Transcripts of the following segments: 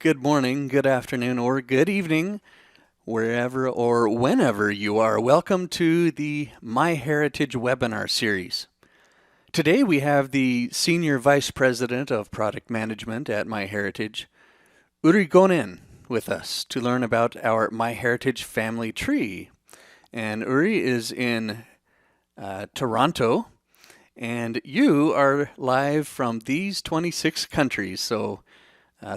Good morning, good afternoon, or good evening, wherever or whenever you are. Welcome to the MyHeritage webinar series. Today we have the Senior Vice President of Product Management at MyHeritage, Uri Gonen, with us to learn about our MyHeritage family tree. And Uri is in Toronto, and you are live from these 26 countries. So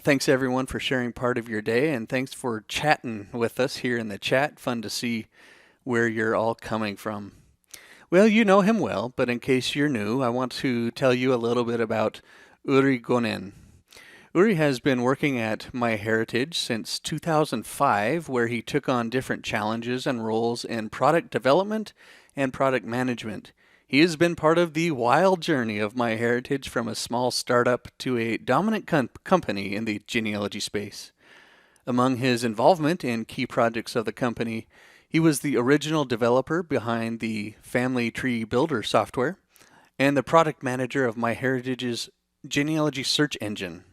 thanks everyone for sharing part of your day, and thanks for chatting with us here in the chat. Fun to see where you're all coming from. Well, you know him well, but in case you're new, I want to tell you a little bit about Uri Gonen. Uri has been working at MyHeritage since 2005, where he took on different challenges and roles in product development and product management. He has been part of the wild journey of MyHeritage from a small startup to a dominant company in the genealogy space. Among his involvement in key projects of the company, he was the original developer behind the Family Tree Builder software and the product manager of MyHeritage's genealogy search engine.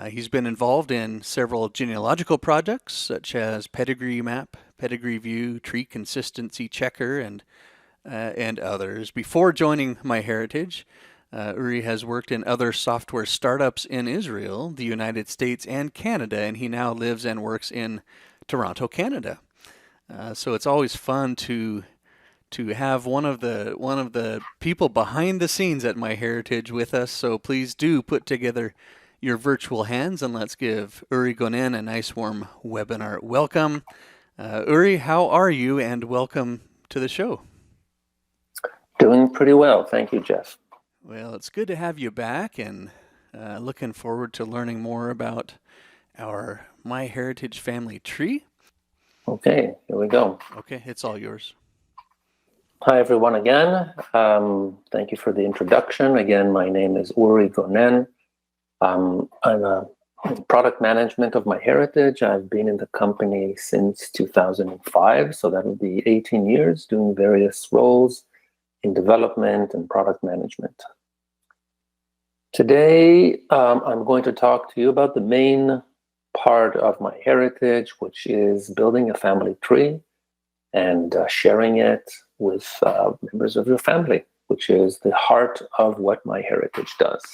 He's been involved in several genealogical projects such as Pedigree Map, Pedigree View, Tree Consistency Checker, and others. Before joining MyHeritage, Uri has worked in other software startups in Israel, the United States, and Canada, and he now lives and works in Toronto, Canada. So it's always fun to have one of the people behind the scenes at MyHeritage with us. So please do put together your virtual hands, and let's give Uri Gonen a nice warm webinar welcome. Uri, how are you, and welcome to the show. Doing pretty well. Thank you, Jeff. Well, it's good to have you back, and looking forward to learning more about our MyHeritage family tree. Okay, here we go. Okay, it's all yours. Hi, everyone, again. Thank you for the introduction. Again, my name is Uri Gonen. I'm a product management of MyHeritage. I've been in the company since 2005, so that would be 18 years doing various roles in development and product management. Today, I'm going to talk to you about the main part of MyHeritage, which is building a family tree and sharing it with members of your family, which is the heart of what MyHeritage does.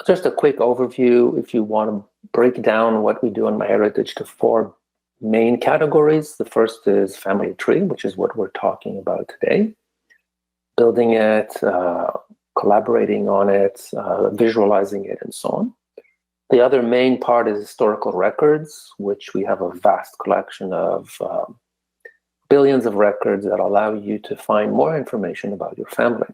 Just a quick overview, if you want to break down what we do on MyHeritage to four main categories. The first is family tree, which is what we're talking about today. Building it, collaborating on it, visualizing it, and so on. The other main part is historical records, which we have a vast collection of billions of records that allow you to find more information about your family.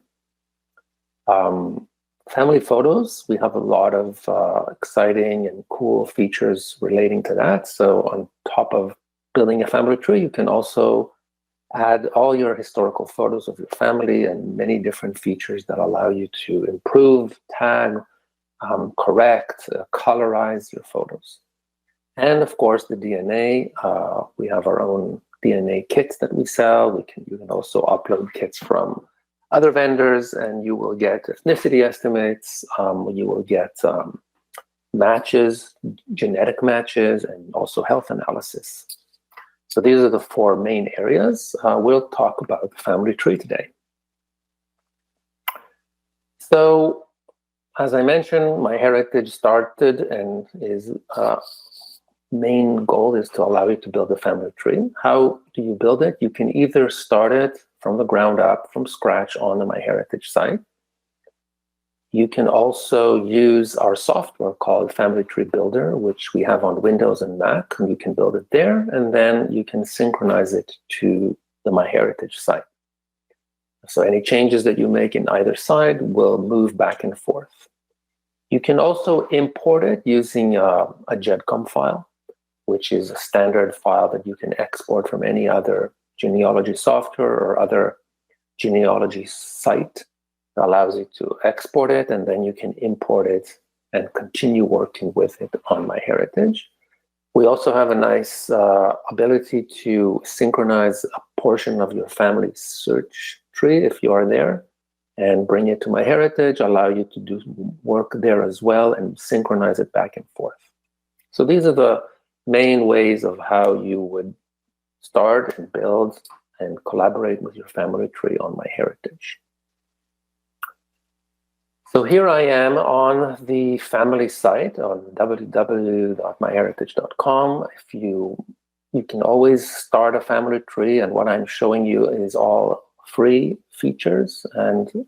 Family photos, we have a lot of exciting and cool features relating to that. So on top of building a family tree, you can also add all your historical photos of your family and many different features that allow you to improve, tag, correct, colorize your photos. And of course, the DNA, we have our own DNA kits that we sell. You can also upload kits from other vendors, and you will get ethnicity estimates, you will get matches, genetic matches, and also health analysis. So these are the four main areas. We'll talk about the family tree today. So, as I mentioned, MyHeritage started and is main goal is to allow you to build a family tree. How do you build it? You can either start it from the ground up, from scratch on the MyHeritage site. You can also use our software called Family Tree Builder, which we have on Windows and Mac, and you can build it there, and then you can synchronize it to the MyHeritage site. So any changes that you make in either side will move back and forth. You can also import it using a GEDCOM file, which is a standard file that you can export from any other genealogy software or other genealogy site that allows you to export it, and then you can import it and continue working with it on MyHeritage. We also have a nice ability to synchronize a portion of your family search tree if you are there, and bring it to MyHeritage, allow you to do work there as well and synchronize it back and forth. So these are the main ways of how you would start and build and collaborate with your family tree on MyHeritage. So here I am on the family site on www.myheritage.com. If you can always start a family tree, and what I'm showing you is all free features. And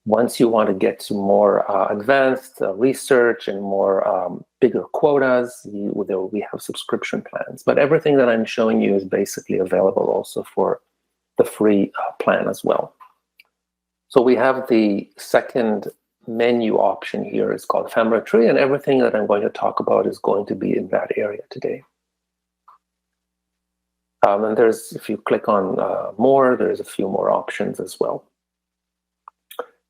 once you want to get to more advanced research and more bigger quotas, we have subscription plans. But everything that I'm showing you is basically available also for the free plan as well. So we have the second menu option here is called family tree, and everything that I'm going to talk about is going to be in that area today. And if you click on more, there's a few more options as well.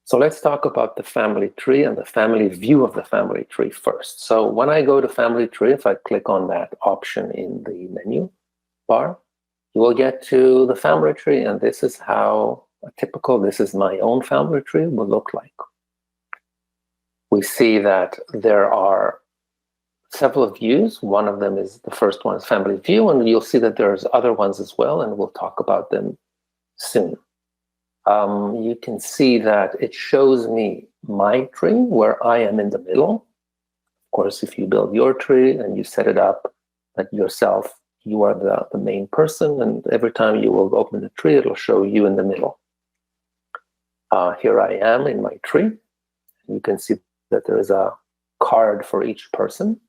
So let's talk about the family tree and the family view of the family tree first. So when I go to family tree, if I click on that option in the menu bar, you will get to the family tree, and this is how this is my own family tree will look like. We see that there are several views. One of them is the first one is family view, and you'll see that there's other ones as well, and we'll talk about them soon. You can see that it shows me my tree where I am in the middle. Of course, if you build your tree and you set it up that yourself, you are the main person, and every time you will open the tree, it'll show you in the middle. Here I am in my tree. You can see that there is a card for each person.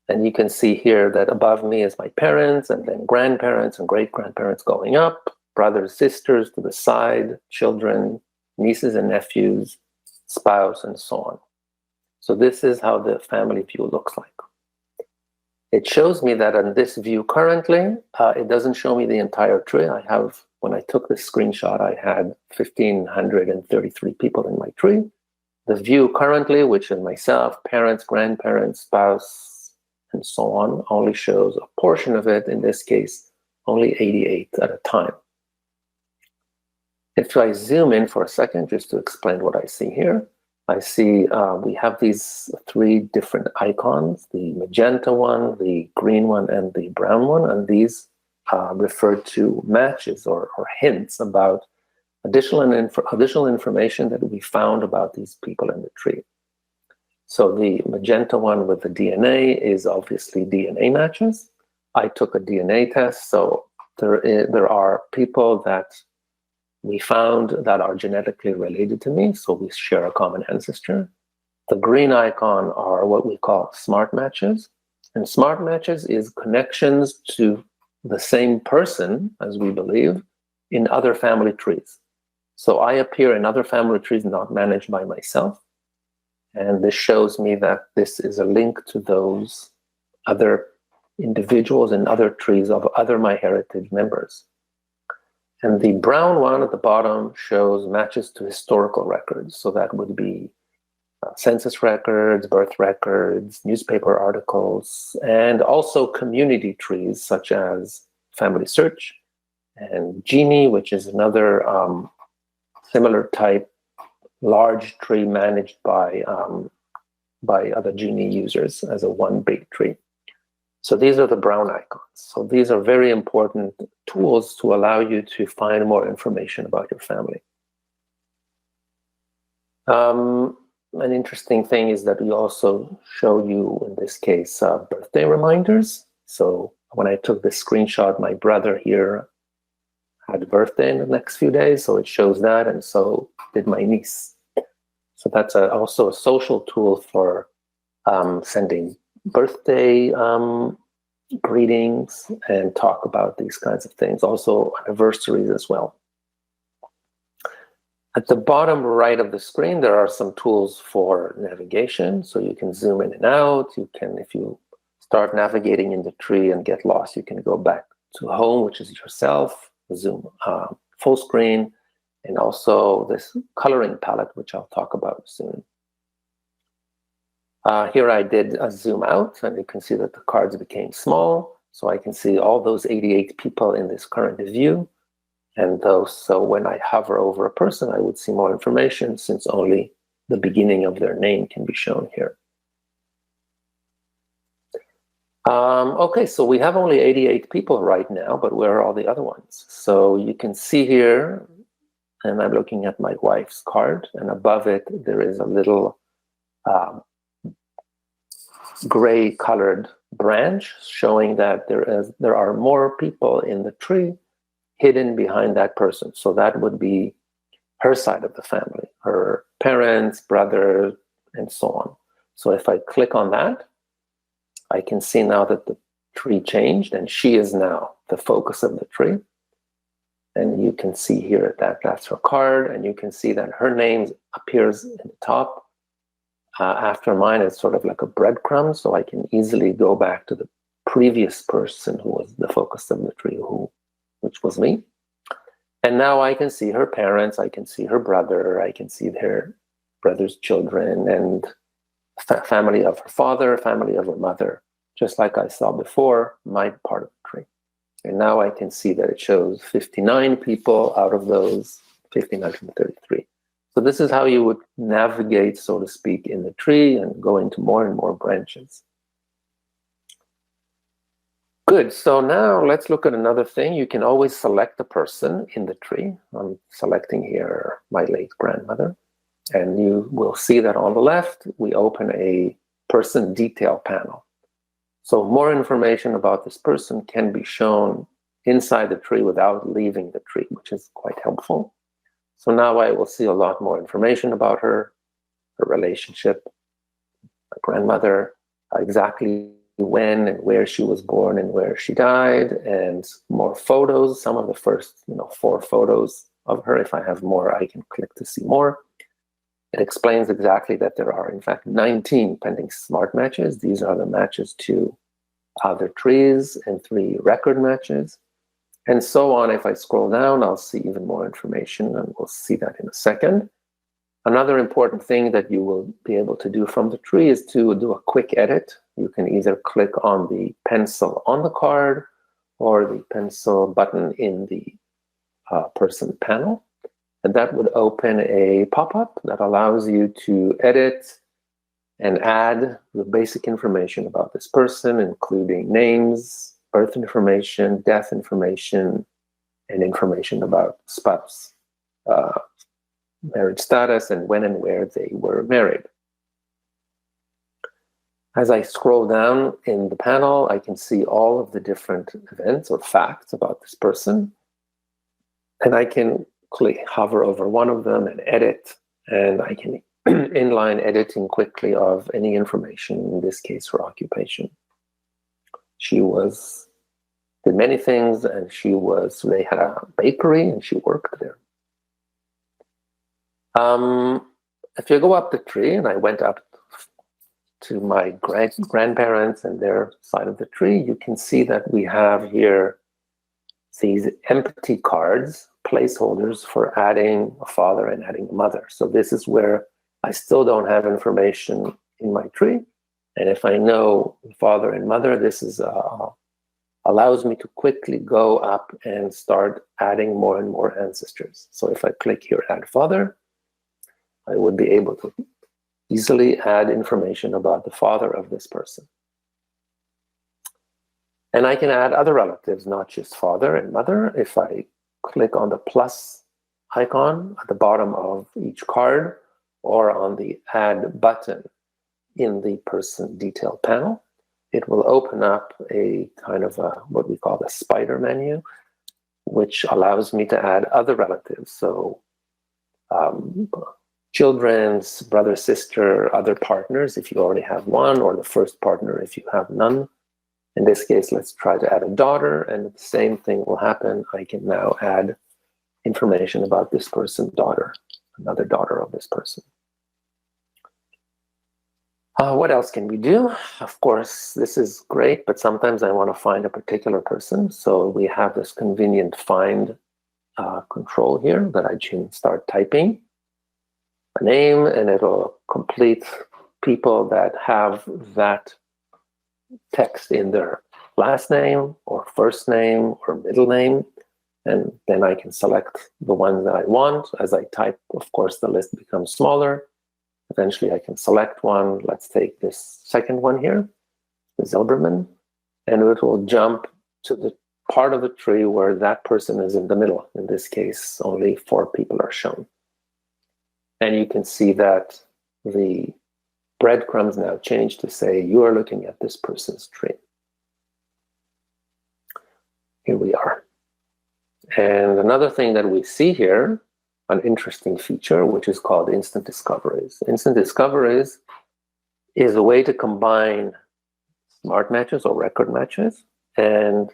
And you can see here that above me is my parents, and then grandparents and great-grandparents going up, brothers, sisters to the side, children, nieces and nephews, spouse, and so on. So this is how the family view looks like. It shows me that in this view currently, it doesn't show me the entire tree. When I took this screenshot, I had 1,533 people in my tree. The view currently, which is myself, parents, grandparents, spouse, and so on, only shows a portion of it. In this case, only 88 at a time. If I zoom in for a second, just to explain what I see here, I see we have these three different icons, the magenta one, the green one, and the brown one, and these refer to matches or hints about additional information that we found about these people in the tree. So the magenta one with the DNA is obviously DNA matches. I took a DNA test, so there are people that we found that are genetically related to me, so we share a common ancestor. The green icon are what we call smart matches, and smart matches is connections to the same person, as we believe, in other family trees. So I appear in other family trees not managed by myself, and this shows me that this is a link to those other individuals in other trees of other MyHeritage members. And the brown one at the bottom shows matches to historical records. So that would be census records, birth records, newspaper articles, and also community trees such as Family Search and Genie, which is another similar type large tree managed by other Genie users as a one big tree. So these are the brown icons. So these are very important tools to allow you to find more information about your family. An interesting thing is that we also show you, in this case, birthday reminders. So when I took this screenshot, my brother here had a birthday in the next few days, so it shows that, and so did my niece. So that's also a social tool for sending birthday greetings and talk about these kinds of things. Also anniversaries as well. At the bottom right of the screen, there are some tools for navigation. So you can zoom in and out. You can, if you start navigating in the tree and get lost, you can go back to home, which is yourself, zoom full screen, and also this coloring palette, which I'll talk about soon. Here I did a zoom out, and you can see that the cards became small, so I can see all those 88 people in this current view. And so when I hover over a person, I would see more information since only the beginning of their name can be shown here. Okay, so we have only 88 people right now, but where are all the other ones? So you can see here, and I'm looking at my wife's card, and above it, there is a little gray colored branch showing that there are more people in the tree hidden behind that person. So that would be her side of the family, her parents, brother, and so on. So if I click on that, I can see now that the tree changed and she is now the focus of the tree. And you can see here that that's her card, and you can see that her name appears in the top. After mine, it's sort of like a breadcrumb, so I can easily go back to the previous person who was the focus of the tree, which was me. And now I can see her parents, I can see her brother, I can see her brother's children, and family of her father, family of her mother, just like I saw before, my part of the tree. And now I can see that it shows 59 people out of those 59 from 33. So this is how you would navigate, so to speak, in the tree and go into more and more branches. Good, so now let's look at another thing. You can always select a person in the tree. I'm selecting here my late grandmother. And you will see that on the left, we open a person detail panel. So more information about this person can be shown inside the tree without leaving the tree, which is quite helpful. So now I will see a lot more information about her relationship, my grandmother, exactly when and where she was born and where she died, and more photos, some of the first 4 photos of her. If I have more, I can click to see more. It explains exactly that there are, in fact, 19 pending smart matches. These are the matches to other trees and 3 record matches, and so on. If I scroll down, I'll see even more information, and we'll see that in a second. Another important thing that you will be able to do from the tree is to do a quick edit. You can either click on the pencil on the card or the pencil button in the person panel. And that would open a pop-up that allows you to edit and add the basic information about this person, including names, birth information, death information, and information about spouse, marriage status, and when and where they were married. As I scroll down in the panel, I can see all of the different events or facts about this person. And I can hover over one of them and edit, and I can inline editing quickly of any information, in this case her occupation. She did many things, and they had a bakery and she worked there. If you go up the tree, and I went up to my grandparents and their side of the tree, you can see that we have here these empty cards, placeholders for adding a father and adding a mother. So this is where I still don't have information in my tree. And if I know father and mother, this allows me to quickly go up and start adding more and more ancestors. So if I click here, add father, I would be able to easily add information about the father of this person. And I can add other relatives, not just father and mother. If I click on the plus icon at the bottom of each card or on the add button in the person detail panel, it will open up a kind of what we call the spider menu, which allows me to add other relatives. So children's, brother, sister, other partners if you already have one, or the first partner if you have none. In this case, let's try to add a daughter, and the same thing will happen. I can now add information about this person's daughter, another daughter of this person. What else can we do? Of course, this is great, but sometimes I want to find a particular person. So we have this convenient find control here that I can start typing a name, and it'll complete people that have that text in their last name or first name or middle name. And then I can select the ones that I want. As I type, of course, the list becomes smaller. Eventually, I can select one. Let's take this second one here, the Zilberman, and it will jump to the part of the tree where that person is in the middle. In this case, only 4 people are shown. And you can see that the breadcrumbs now change to say you are looking at this person's tree. Here we are. And another thing that we see here, an interesting feature, which is called instant discoveries. Instant discoveries is a way to combine smart matches or record matches and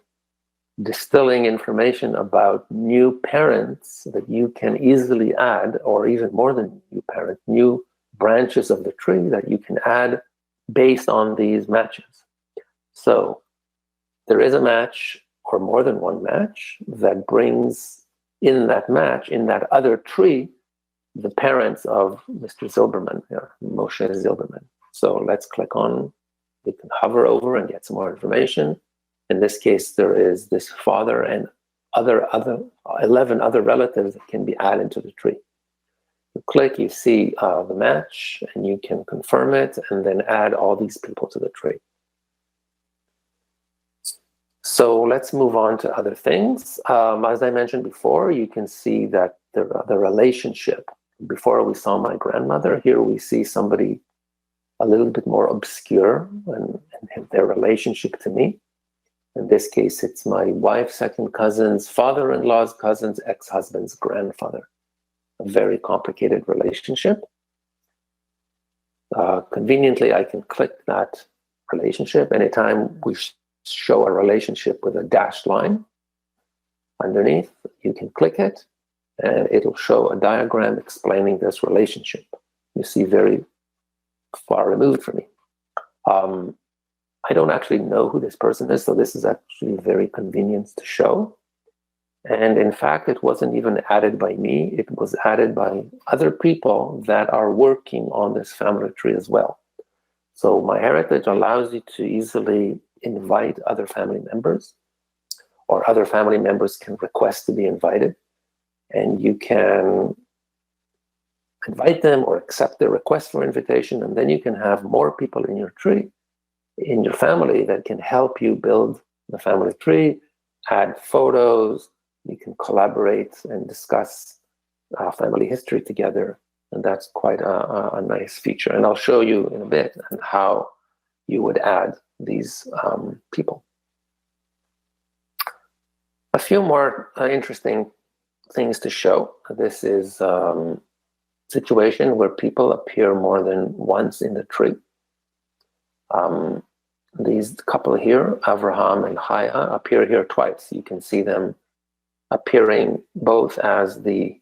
distilling information about new parents that you can easily add, or even more than new parents, new branches of the tree that you can add based on these matches. So there is a match or more than one match that brings in that match, in that other tree, the parents of Mr. Zilberman, Moshe Zilberman. So let's click on, we can hover over and get some more information. In this case, there is this father and other 11 other relatives that can be added to the tree. You click, you see the match, and you can confirm it, and then add all these people to the tree. So let's move on to other things. As I mentioned before, you can see that the relationship. Before we saw my grandmother, here we see somebody a little bit more obscure and their relationship to me. In this case, it's my wife's second cousin's father-in-law's cousin's ex-husband's grandfather. A very complicated relationship. Conveniently, I can click that relationship. Anytime we show a relationship with a dashed line underneath, you can click it, and it'll show a diagram explaining this relationship. You see, very far removed from me. I don't actually know who this person is, so this is actually very convenient to show. And in fact, it wasn't even added by me. It was added by other people that are working on this family tree as well. So MyHeritage allows you to easily invite other family members, or other family members can request to be invited. And you can invite them or accept their request for invitation, and then you can have more people in your tree, in your family, that can help you build the family tree, add photos, you can collaborate and discuss family history together. And that's quite a nice feature. And I'll show you in a bit how you would add these people. A few more interesting things to show. This is a situation where people appear more than once in the tree. These couple here, Avraham and Chaya, appear here twice. You can see them appearing both as the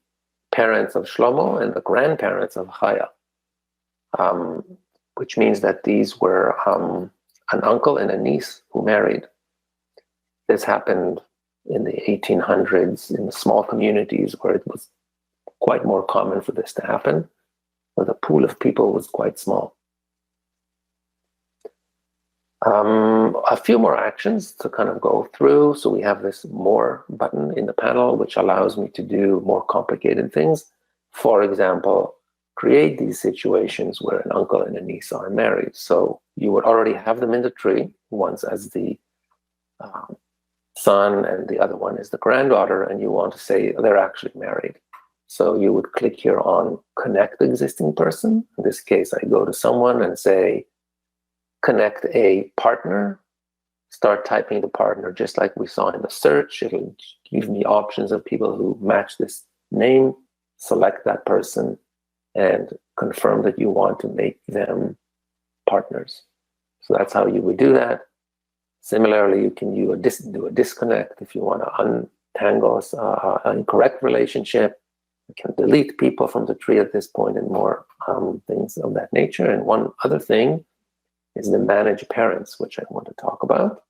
parents of Shlomo and the grandparents of Chaya, which means that these were an uncle and a niece who married. This happened in the 1800s in small communities where it was quite more common for this to happen, where the pool of people was quite small. A few more actions to kind of go through. So we have this more button in the panel, which allows me to do more complicated things. For example, create these situations where an uncle and a niece are married. So you would already have them in the tree, once as the son and the other one is the granddaughter, and you want to say they're actually married. So you would click here on connect existing person. In this case, I go to someone and say, connect a partner, start typing the partner just like we saw in the search. It'll give me options of people who match this name, select that person, and confirm that you want to make them partners. So that's how you would do that. Similarly, you can do a disconnect if you want to untangle an incorrect relationship. You can delete people from the tree at this point, and more things of that nature. And one other thing is the manage parents, which I want to talk about.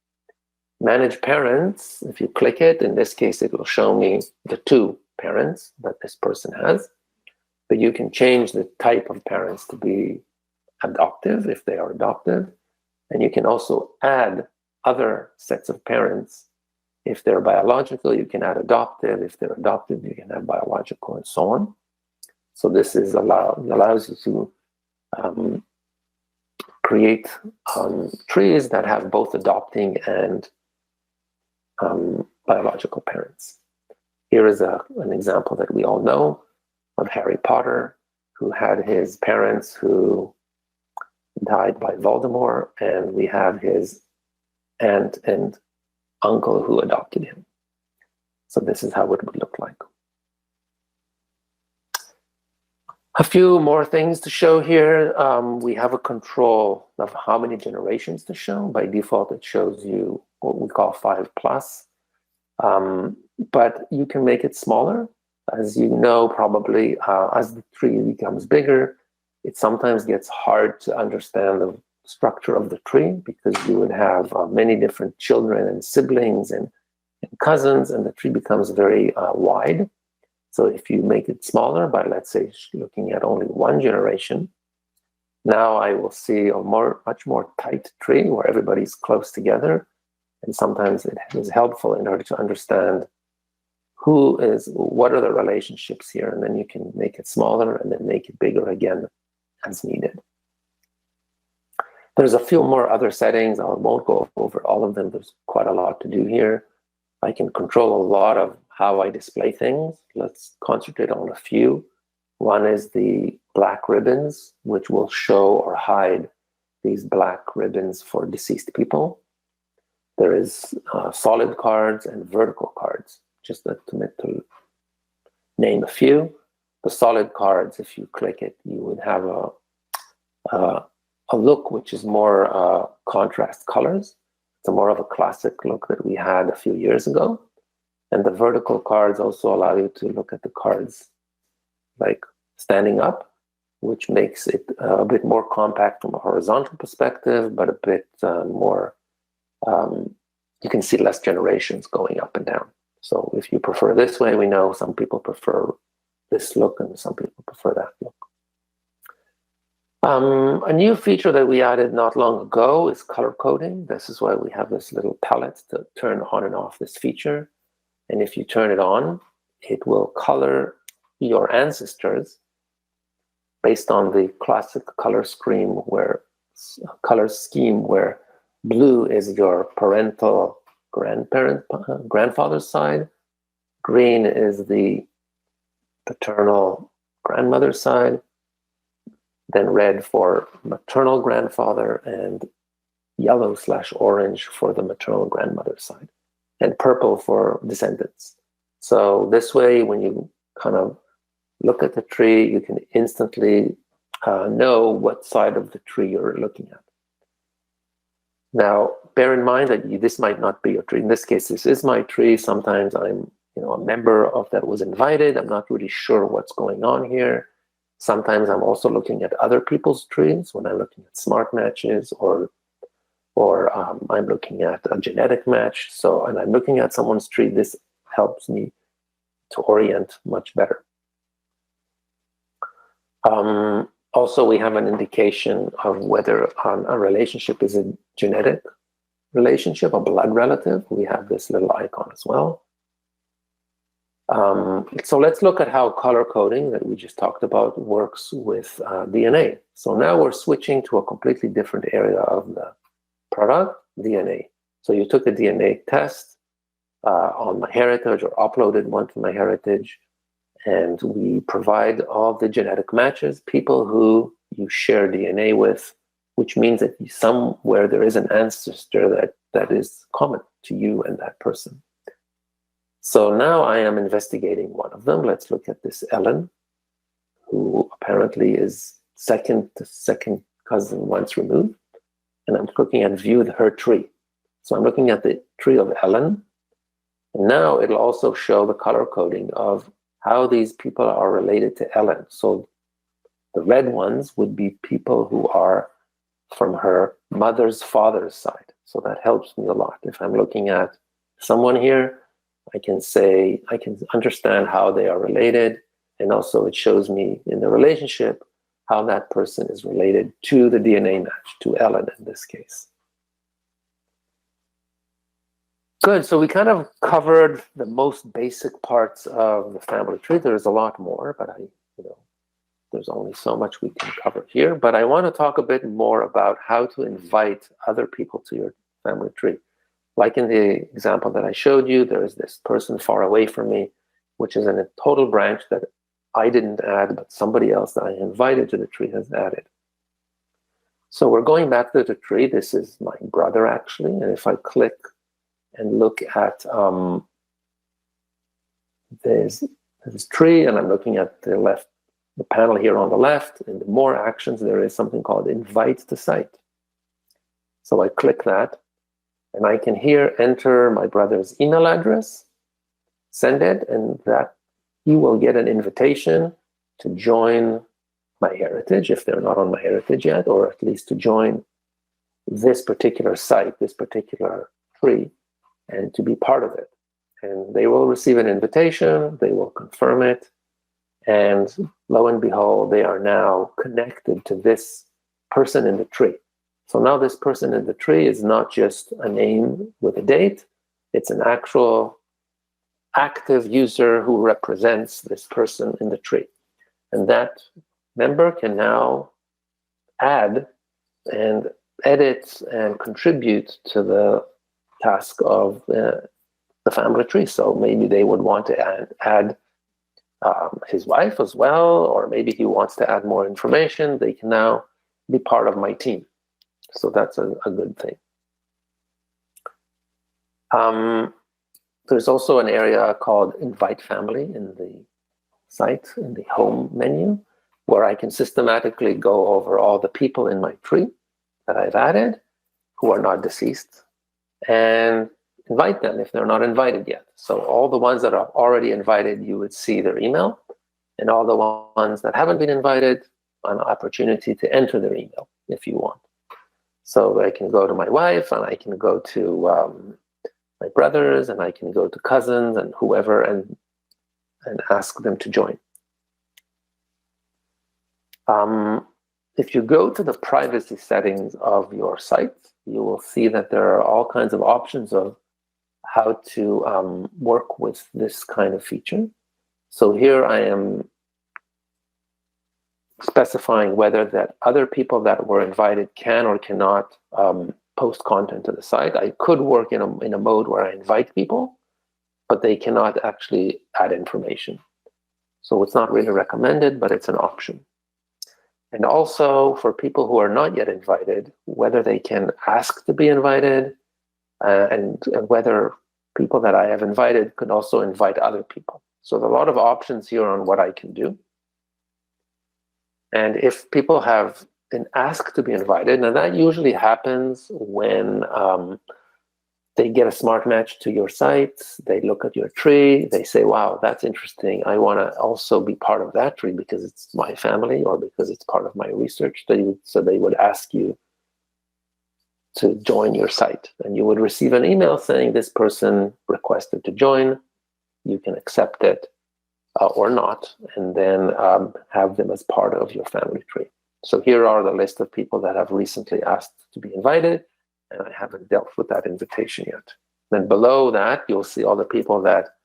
Manage parents, if you click it, in this case, it will show me the 2 parents that this person has. But you can change the type of parents to be adoptive if they are adoptive. And you can also add other sets of parents If they're biological, you can add adoptive. If they're adopted, you can add biological, and so on. So this allows you to create trees that have both adopting and biological parents. Here is an example that we all know of Harry Potter, who had his parents who died by Voldemort, and we have his aunt and uncle who adopted him. So this is how it would look like. A few more things to show here. We have a control of how many generations to show. By default, it shows you what we call 5+. But you can make it smaller. As you know, probably, as the tree becomes bigger, it sometimes gets hard to understand the structure of the tree, because you would have many different children and siblings and cousins, and the tree becomes very wide. So if you make it smaller by, let's say, looking at only one generation, now I will see a much more tight tree where everybody's close together. And sometimes it is helpful in order to understand what are the relationships here, and then you can make it smaller and then make it bigger again as needed. There's a few more other settings. I won't go over all of them. There's quite a lot to do here. I can control a lot of how I display things. Let's concentrate on a few. One is the black ribbons, which will show or hide these black ribbons for deceased people. There is solid cards and vertical cards, just to name a few. The solid cards, if you click it, you would have a look which is more contrast colors. It's more of a classic look that we had a few years ago. And the vertical cards also allow you to look at the cards like standing up, which makes it a bit more compact from a horizontal perspective, but a bit more, you can see less generations going up and down. So if you prefer this way, we know some people prefer this look and some people prefer that look. A new feature that we added not long ago is color coding. This is why we have this little palette to turn on and off this feature. And if you turn it on, it will color your ancestors based on the classic color scheme where blue is your parental grandfather's side, green is the paternal grandmother's side, then red for maternal grandfather, and yellow/orange for the maternal grandmother's side, and purple for descendants. So this way, when you kind of look at the tree, you can instantly know what side of the tree you're looking at. Now, bear in mind that this might not be your tree. In this case, this is my tree. Sometimes I'm a member of that was invited. I'm not really sure what's going on here. Sometimes I'm also looking at other people's trees when I'm looking at smart matches, or I'm looking at a genetic match. And I'm looking at someone's tree. This helps me to orient much better. Also, we have an indication of whether a relationship is a genetic relationship, a blood relative. We have this little icon as well. So let's look at how color coding that we just talked about works with DNA. So now we're switching to a completely different area of the product, DNA. So you took a DNA test on MyHeritage or uploaded one to MyHeritage, and we provide all the genetic matches, people who you share DNA with, which means that somewhere there is an ancestor that is common to you and that person. So now I am investigating one of them. Let's look at this Ellen, who apparently is second cousin once removed. And I'm looking at view her tree. So I'm looking at the tree of Ellen. And now it'll also show the color coding of how these people are related to Ellen. So the red ones would be people who are from her mother's father's side. So that helps me a lot. If I'm looking at someone here, I can understand how they are related. And also it shows me in the relationship how that person is related to the DNA match, to Ellen in this case. Good. So we kind of covered the most basic parts of the family tree. There's a lot more, but there's only so much we can cover here. But I want to talk a bit more about how to invite other people to your family tree. Like in the example that I showed you, there is this person far away from me, which is in a total branch that I didn't add, but somebody else that I invited to the tree has added. So we're going back to the tree. This is my brother, actually. And if I click and look at this tree, and I'm looking at the panel here on the left, in the more actions, there is something called invite to site. So I click that, and I can here enter my brother's email address, send it, and that he will get an invitation to join MyHeritage if they're not on MyHeritage yet, or at least to join this particular site, this particular tree, and to be part of it. And they will receive an invitation, they will confirm it, and lo and behold, they are now connected to this person in the tree. So now this person in the tree is not just a name with a date, it's an actual active user who represents this person in the tree. And that member can now add and edit and contribute to the task of the family tree. So maybe they would want to add his wife as well, or maybe he wants to add more information. They can now be part of my team. So that's a good thing. There's also an area called Invite Family in the site, in the home menu, where I can systematically go over all the people in my tree that I've added who are not deceased and invite them if they're not invited yet. So all the ones that are already invited, you would see their email, and all the ones that haven't been invited, an opportunity to enter their email if you want. So I can go to my wife, and I can go to my brothers, and I can go to cousins and whoever, and ask them to join. If you go to the privacy settings of your site, you will see that there are all kinds of options of how to work with this kind of feature. So here I am specifying whether that other people that were invited can or cannot post content to the site. I could work in a mode where I invite people, but they cannot actually add information. So it's not really recommended, but it's an option. And also for people who are not yet invited, whether they can ask to be invited, and whether people that I have invited could also invite other people. So there are a lot of options here on what I can do. And if people have been asked to be invited, and that usually happens when they get a smart match to your site, they look at your tree, they say, wow, that's interesting. I want to also be part of that tree because it's my family or because it's part of my research. So they would ask you to join your site, and you would receive an email saying this person requested to join. You can accept it or not, and then have them as part of your family tree. So here are the list of people that have recently asked to be invited, and I haven't dealt with that invitation yet. Then below that, you'll see all the people that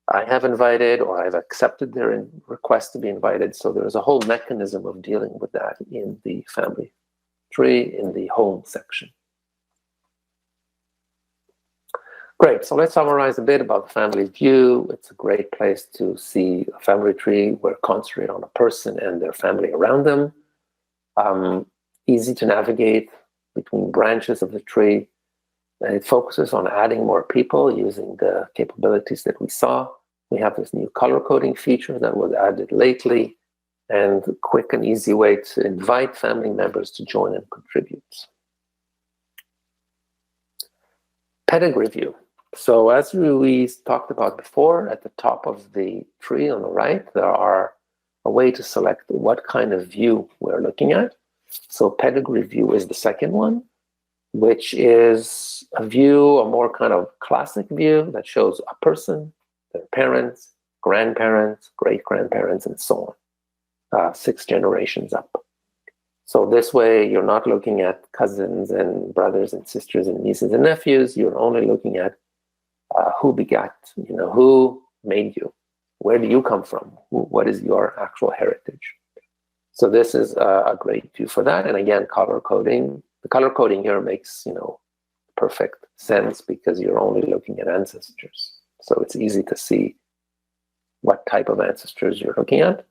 I have invited or I've accepted their request to be invited. So there's a whole mechanism of dealing with that in the family tree in the home section. Great, so let's summarize a bit about the family view. It's a great place to see a family tree where concentrate on a person and their family around them. Easy to navigate between branches of the tree. And it focuses on adding more people using the capabilities that we saw. We have this new color coding feature that was added lately, and a quick and easy way to invite family members to join and contribute. Pedigree view. So as we talked about before, at the top of the tree on the right, there are a way to select what kind of view we're looking at. So pedigree view is the second one, which is a view, a more kind of classic view that shows a person, their parents, grandparents, great-grandparents, and so on, 6 generations up. So this way, you're not looking at cousins and brothers and sisters and nieces and nephews. You're only looking at who begat, who made you, where do you come from, what is your actual heritage. So this is a great view for that. And again, color coding. The color coding here makes perfect sense because you're only looking at ancestors. So it's easy to see what type of ancestors you're looking at.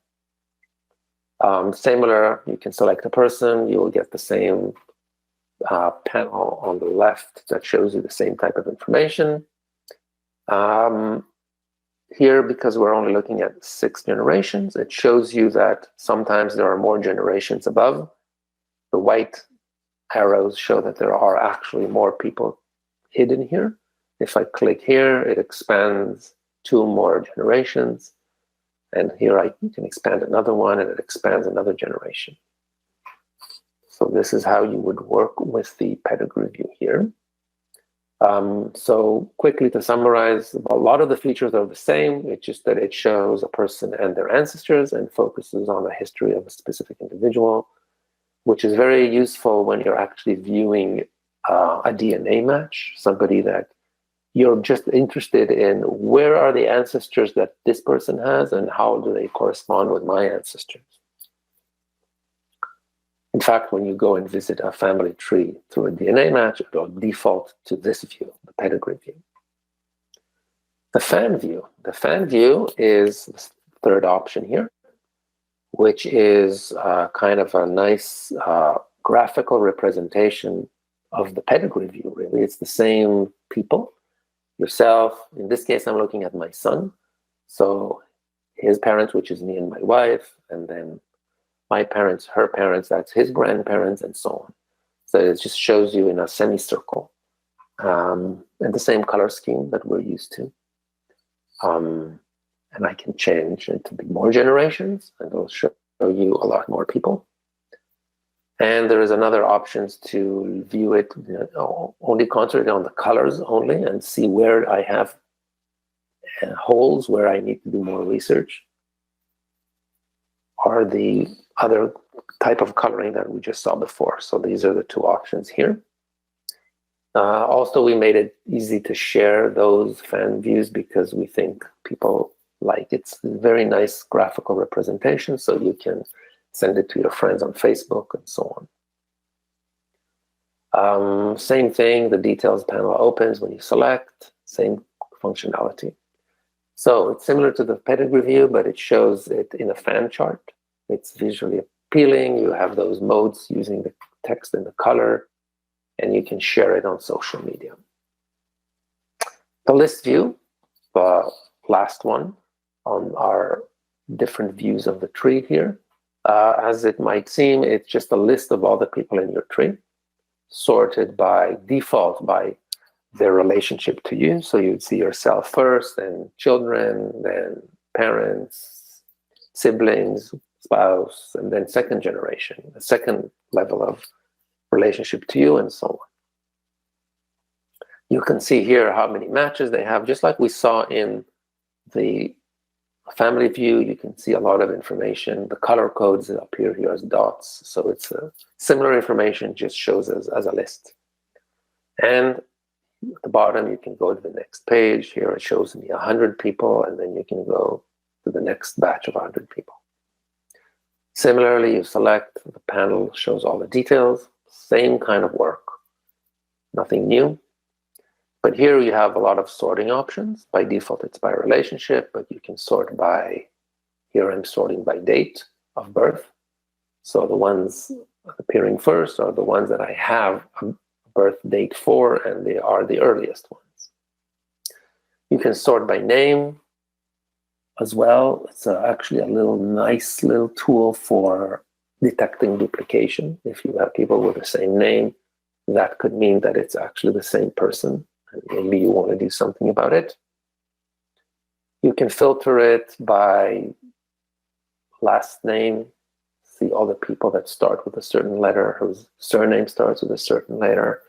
Similar, you can select a person, you will get the same panel on the left that shows you the same type of information. Here, because we're only looking at 6 generations, it shows you that sometimes there are more generations above. The white arrows show that there are actually more people hidden here. If I click here, it expands 2 more generations. And here I can expand another one, and it expands another generation. So this is how you would work with the pedigree view here. So quickly to summarize, a lot of the features are the same. It's just that it shows a person and their ancestors and focuses on the history of a specific individual, which is very useful when you're actually viewing a DNA match, somebody that you're just interested in. Where are the ancestors that this person has, and how do they correspond with my ancestors? In fact, when you go and visit a family tree through a DNA match, it will default to this view, the pedigree view. The fan view. The fan view is the third option here, which is kind of a nice graphical representation of the pedigree view, really. It's the same people. Yourself, in this case, I'm looking at my son. So his parents, which is me and my wife, and then my parents, her parents, that's his grandparents, and so on. So it just shows you in a semicircle, and the same color scheme that we're used to. And I can change it to be more generations, and it'll show you a lot more people. And there is another options to view it, only concentrate on the colors only and see where I have holes where I need to do more research, or the other type of coloring that we just saw before. So these are the 2 options here. Also, we made it easy to share those fan views because we think people like it. It's a very nice graphical representation, so you can send it to your friends on Facebook and so on. Same thing, the details panel opens when you select, same functionality. So it's similar to the pedigree view, but it shows it in a fan chart. It's visually appealing. You have those modes using the text and the color, and you can share it on social media. The list view, the last one on our different views of the tree here. As it might seem, it's just a list of all the people in your tree, sorted by default by their relationship to you. So you'd see yourself first, then children, then parents, siblings, spouse, and then second generation, the second level of relationship to you, and so on. You can see here how many matches they have, just like we saw in the family view. You can see a lot of information. The color codes appear here as dots, so it's similar information, just shows as a list. And at the bottom, you can go to the next page. Here it shows me 100 people, and then you can go to the next batch of 100 people. Similarly, you select, the panel shows all the details, same kind of work, nothing new. But here you have a lot of sorting options. By default, it's by relationship, but you can sort by, here I'm sorting by date of birth. So the ones appearing first are the ones that I have a birth date for, and they are the earliest ones. You can sort by name as well. It's actually a nice little tool for detecting duplication. If you have people with the same name, that could mean that it's actually the same person, and maybe you want to do something about it. You can filter it by last name, see all the people that start with a certain letter, whose surname starts with a certain letter.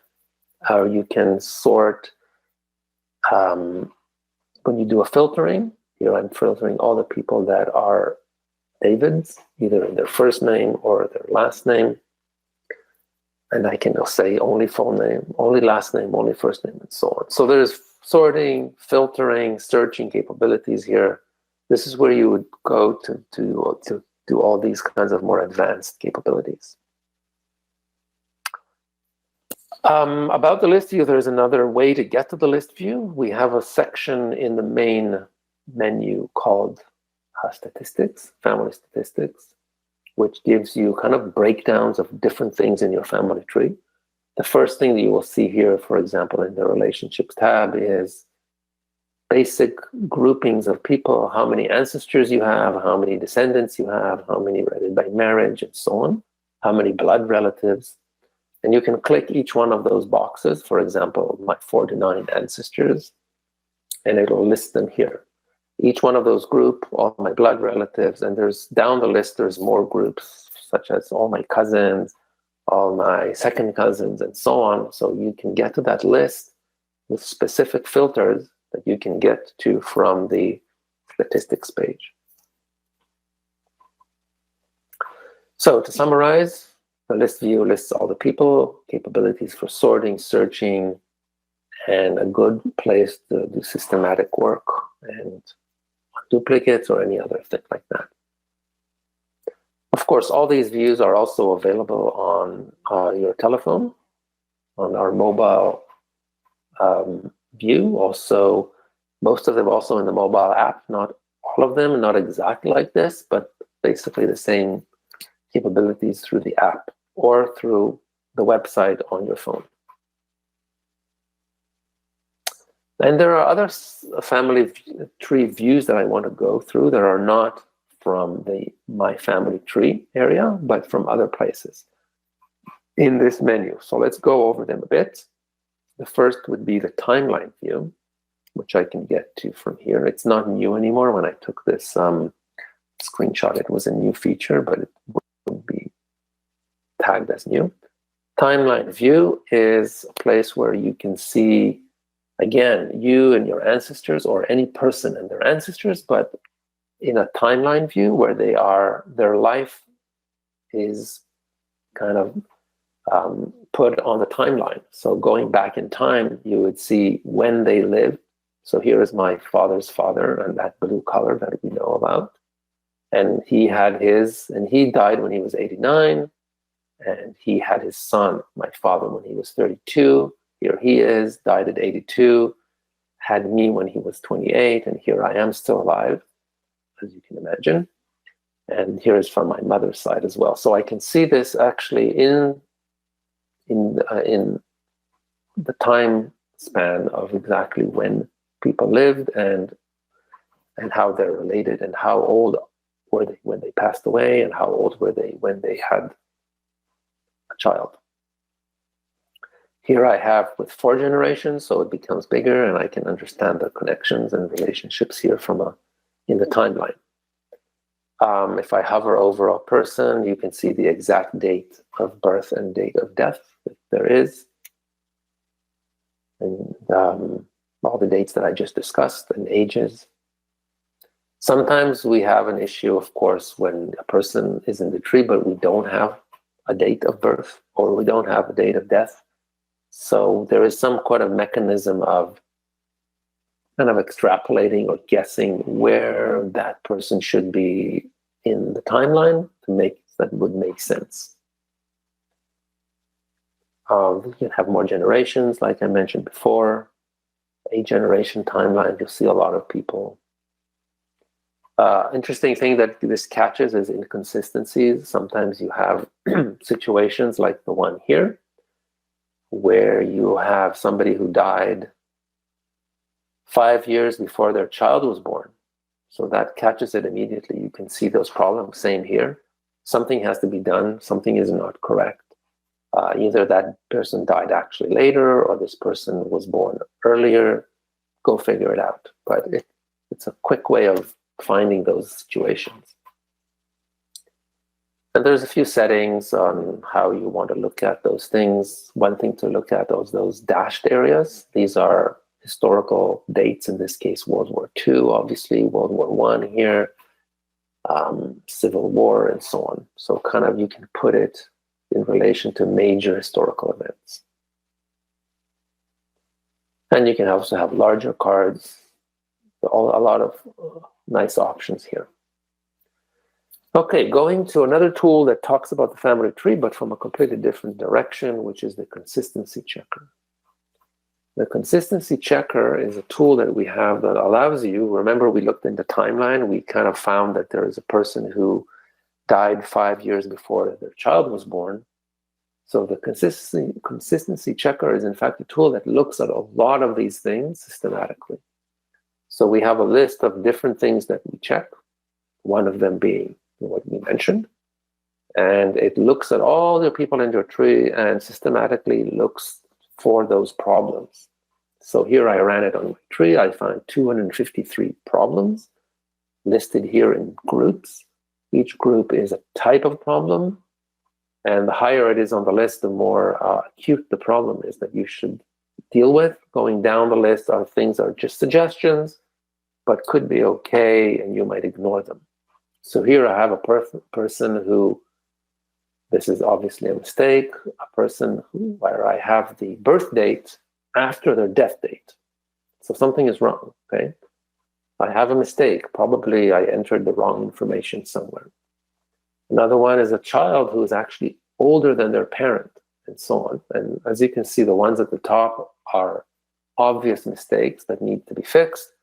You can sort, when you do a filtering, I'm filtering all the people that are Davids, either in their first name or their last name. And I can say only full name, only last name, only first name, and so on. So there's sorting, filtering, searching capabilities here. This is where you would go to do all these kinds of more advanced capabilities. About the list view, there's another way to get to the list view. We have a section in the main menu called statistics, family statistics, which gives you kind of breakdowns of different things in your family tree. The first thing that you will see here, for example, in the relationships tab is basic groupings of people, how many ancestors you have, how many descendants you have, how many related by marriage, and so on, how many blood relatives. And you can click each one of those boxes, for example, my 49 ancestors, and it'll list them here. Each one of those group, all my blood relatives, and there's down the list, there's more groups, such as all my cousins, all my second cousins, and so on. So you can get to that list with specific filters that you can get to from the statistics page. So to summarize, the list view lists all the people, capabilities for sorting, searching, and a good place to do systematic work and duplicates or any other thing like that. Of course, all these views are also available on your telephone, on our mobile view. Also, most of them also in the mobile app, not all of them, not exactly like this, but basically the same capabilities through the app or through the website on your phone. And there are other family tree views that I want to go through that are not from the My Family Tree area, but from other places in this menu. So let's go over them a bit. The first would be the timeline view, which I can get to from here. It's not new anymore. When I took this screenshot, it was a new feature, but it wouldn't be tagged as new. Timeline view is a place where you can see, again, you and your ancestors or any person and their ancestors, but in a timeline view where they are, their life is kind of put on the timeline. So going back in time, you would see when they lived. So here is my father's father and that blue color that we know about. And he had his, and he died when he was 89. And he had his son, my father, when he was 32. Here he is, died at 82, had me when he was 28, and here I am still alive, as you can imagine. And here is from my mother's side as well. So I can see this actually in the time span of exactly when people lived and how they're related and how old were they when they passed away and how old were they when they had a child. Here I have with 4 generations, so it becomes bigger and I can understand the connections and relationships here in the timeline. If I hover over a person, you can see the exact date of birth and date of death, if there is. And all the dates that I just discussed and ages. Sometimes we have an issue, of course, when a person is in the tree, but we don't have a date of birth or we don't have a date of death. So there is some kind of mechanism of kind of extrapolating or guessing where that person should be in the timeline that would make sense. You can have more generations, like I mentioned before. 8-generation timeline, you'll see a lot of people. Interesting thing that this catches is inconsistencies. Sometimes you have situations like the one here, where you have somebody who died 5 years before their child was born. So that catches it immediately. You can see those problems. Same here. Something has to be done. Something is not correct. Either that person died actually later or this person was born earlier. Go figure it out. But it's a quick way of finding those situations. And there's a few settings on how you want to look at those things. One thing to look at is those dashed areas. These are historical dates, in this case, World War II, obviously, World War I here, Civil War, and so on. So kind of you can put it in relation to major historical events. And you can also have larger cards, a lot of nice options here. Okay, going to another tool that talks about the family tree, but from a completely different direction, which is the consistency checker. The consistency checker is a tool that we have that allows you, remember we looked in the timeline, we kind of found that there is a person who died 5 years before their child was born. So the consistency checker is in fact a tool that looks at a lot of these things systematically. So we have a list of different things that we check, one of them being what we mentioned. And it looks at all the people in your tree and systematically looks for those problems. So here I ran it on my tree. I found 253 problems listed here in groups. Each group is a type of problem. And the higher it is on the list, the more acute the problem is that you should deal with. Going down the list are things that are just suggestions, but could be okay, and you might ignore them. So here I have a person who, this is obviously a mistake, a person where I have the birth date after their death date. So something is wrong, okay? I have a mistake. Probably I entered the wrong information somewhere. Another one is a child who is actually older than their parent, and so on. And as you can see, the ones at the top are obvious mistakes that need to be fixed.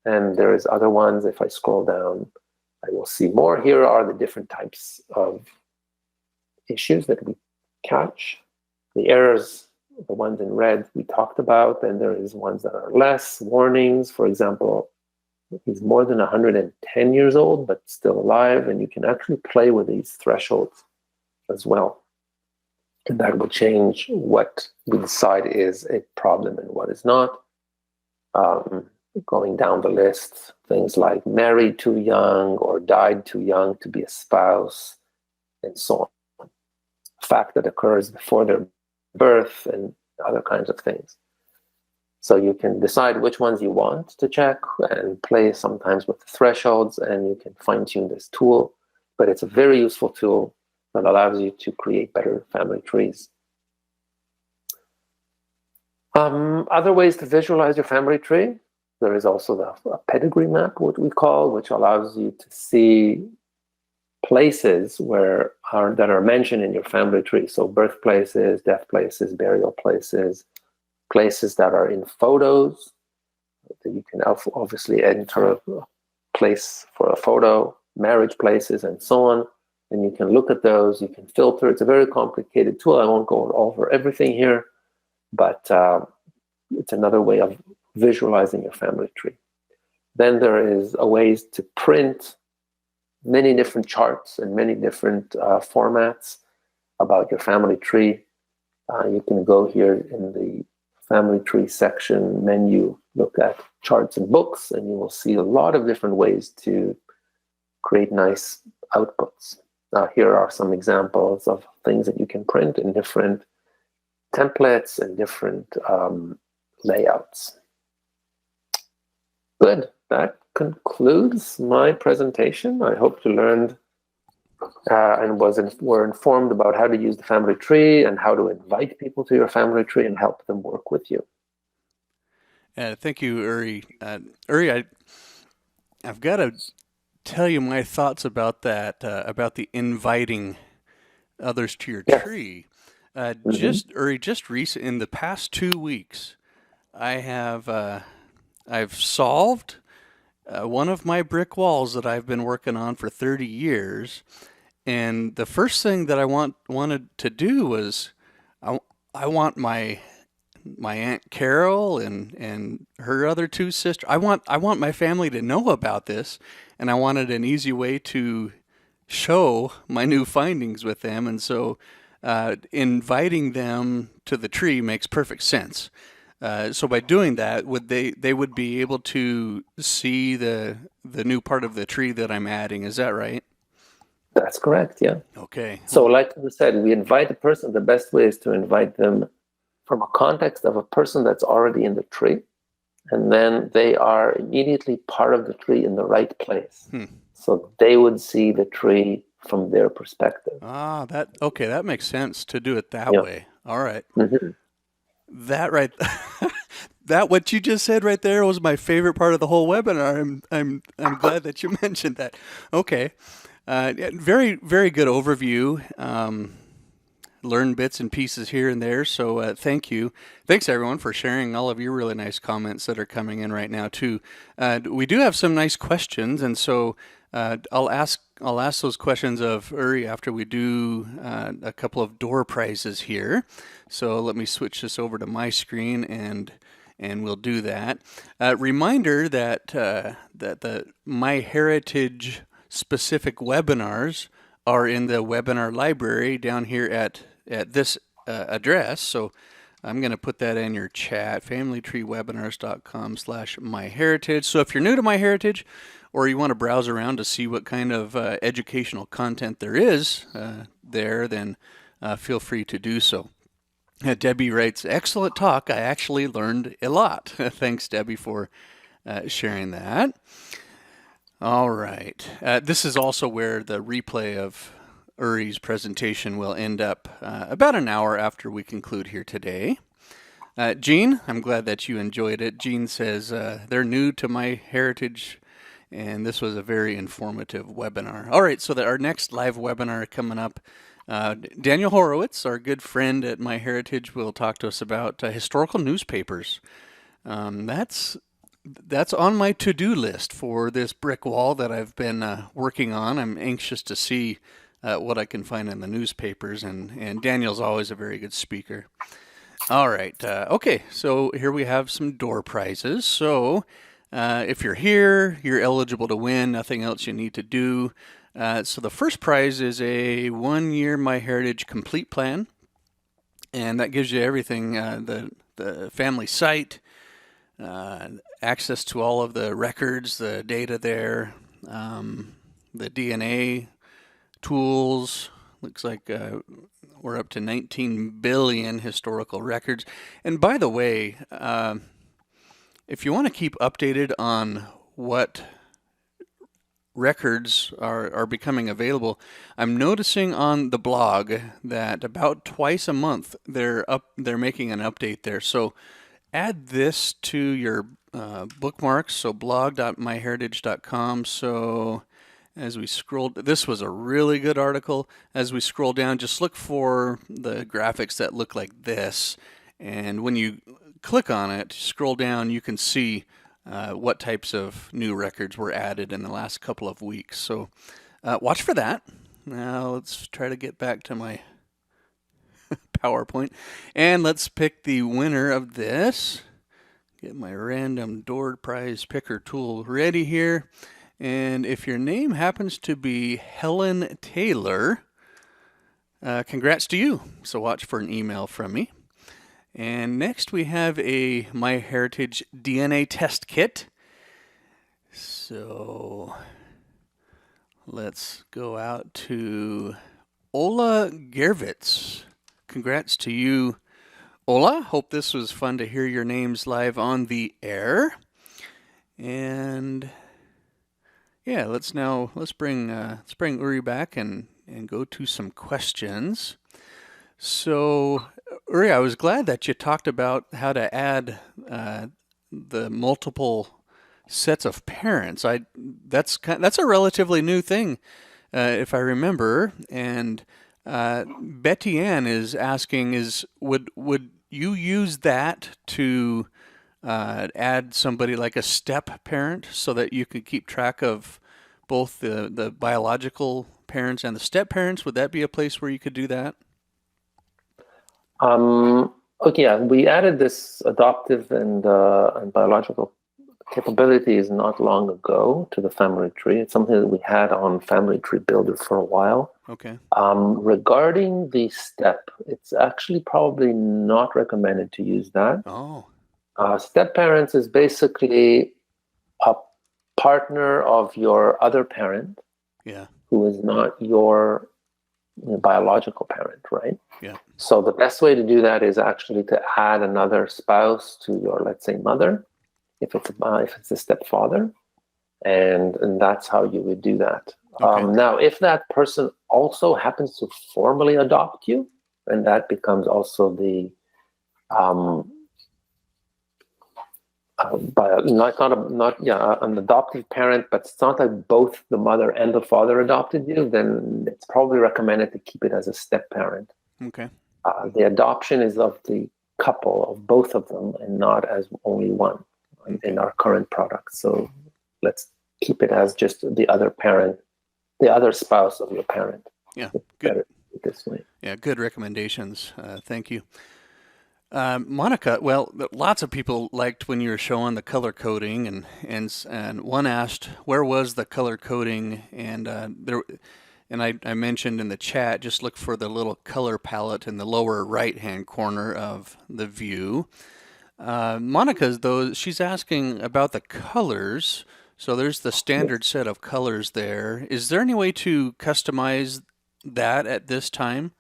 And there is other ones, if I scroll down, I will see more. Here are the different types of issues that we catch. The errors, the ones in red we talked about, and there is ones that are less. Warnings, for example, he's more than 110 years old, but still alive, and you can actually play with these thresholds as well. And that will change what we decide is a problem and what is not. Going down the list, things like married too young or died too young to be a spouse, and so on. Fact that occurs before their birth and other kinds of things. So you can decide which ones you want to check and play sometimes with the thresholds, and you can fine-tune this tool. But it's a very useful tool that allows you to create better family trees. Other ways to visualize your family tree. There is also a pedigree map, what we call, which allows you to see places that are mentioned in your family tree. So birthplaces, death places, burial places, places that are in photos. You can obviously enter a place for a photo, marriage places, and so on. And you can look at those, you can filter. It's a very complicated tool. I won't go over everything here, but it's another way of visualizing your family tree. Then there is a ways to print many different charts and many different formats about your family tree. You can go here in the family tree section menu, look at charts and books, and you will see a lot of different ways to create nice outputs. Here are some examples of things that you can print in different templates and different layouts. Good. That concludes my presentation. I hope you learned and were informed about how to use the family tree and how to invite people to your family tree and help them work with you. Thank you, Uri. Uri, I've got to tell you my thoughts about that, about the inviting others to your tree. Just recent in the past 2 weeks, I've solved one of my brick walls that I've been working on for 30 years. And the first thing that I wanted to do was I want my Aunt Carol and her other two sisters. I want my family to know about this, and I wanted an easy way to show my new findings with them. And so inviting them to the tree makes perfect sense. So by doing that, they would be able to see the new part of the tree that I'm adding. Is that right? That's correct, yeah. Okay. So like we said, we invite a person. The best way is to invite them from a context of a person that's already in the tree, and then they are immediately part of the tree in the right place. So they would see the tree from their perspective. That makes sense to do it that way. All right. Mm-hmm. That right that what you just said right there was my favorite part of the whole webinar. I'm glad that you mentioned that. Okay, yeah, very very good overview. Learn bits and pieces here and there. So thank you. Thanks everyone for sharing all of your really nice comments that are coming in right now too. We do have some nice questions, and so I'll ask those questions of Uri after we do a couple of door prizes here. So let me switch this over to my screen and we'll do that. Reminder that that the MyHeritage specific webinars are in the webinar library down here at this address. So I'm going to put that in your chat, familytreewebinars.com/myheritage. So if you're new to MyHeritage, or you want to browse around to see what kind of educational content there is there, then feel free to do so. Debbie writes, excellent talk. I actually learned a lot. Thanks, Debbie, for sharing that. All right. This is also where the replay of Uri's presentation will end up about an hour after we conclude here today. Jean, I'm glad that you enjoyed it. Jean says they're new to MyHeritage, and this was a very informative webinar. All right, so our next live webinar coming up, Daniel Horowitz, our good friend at MyHeritage, will talk to us about historical newspapers. That's on my to-do list for this brick wall that I've been working on. I'm anxious to see what I can find in the newspapers, and Daniel's always a very good speaker. All right, okay, so here we have some door prizes. So if you're here, you're eligible to win, nothing else you need to do. So the first prize is a 1-year MyHeritage complete plan, and that gives you everything, the family site, access to all of the records, the data there, the DNA tools. Looks like we're up to 19 billion historical records. And by the way, if you want to keep updated on what records are becoming available, I'm noticing on the blog that about twice a month they're making an update there. So add this to your bookmarks, so blog.myheritage.com. So as we scroll, this was a really good article. As we scroll down, just look for the graphics that look like this, and when you click on it, scroll down, you can see what types of new records were added in the last couple of weeks. So watch for that. Now let's try to get back to my PowerPoint, and let's pick the winner of this. Get my random door prize picker tool ready here. And if your name happens to be Helen Taylor, congrats to you. So watch for an email from me. And next we have a MyHeritage DNA test kit. So let's go out to Ola Gervitz. Congrats to you, Ola. Hope this was fun to hear your names live on the air. And yeah, let's bring Uri back and go to some questions. So Uri, I was glad that you talked about how to add the multiple sets of parents. That's a relatively new thing, if I remember. And Betty Ann is asking, would you use that to add somebody like a step parent so that you could keep track of both the biological parents and the step parents? Would that be a place where you could do that? Okay, yeah, we added this adoptive and biological capabilities not long ago to the family tree. It's something that we had on Family Tree Builder for a while. Okay. Regarding the step, it's actually probably not recommended to use that. Oh. Step parents is basically a partner of your other parent, yeah, who is not your biological parent, right? Yeah. So the best way to do that is actually to add another spouse to your, let's say, mother, if it's a stepfather, and that's how you would do that. Okay. Now, if that person also happens to formally adopt you, then that becomes also the an adoptive parent, but it's not like both the mother and the father adopted you, then it's probably recommended to keep it as a step parent. Okay. The adoption is of the couple, of both of them, and not as only one in our current product. So let's keep it as just the other parent, the other spouse of your parent. Yeah, it's good. Better this way. Yeah, good recommendations. Thank you. Monica, well, lots of people liked when you were showing the color coding, and one asked where was the color coding, and I mentioned in the chat just look for the little color palette in the lower right hand corner of the view. Monica's though she's asking about the colors. So there's the standard set of colors there. Is there any way to customize that at this time?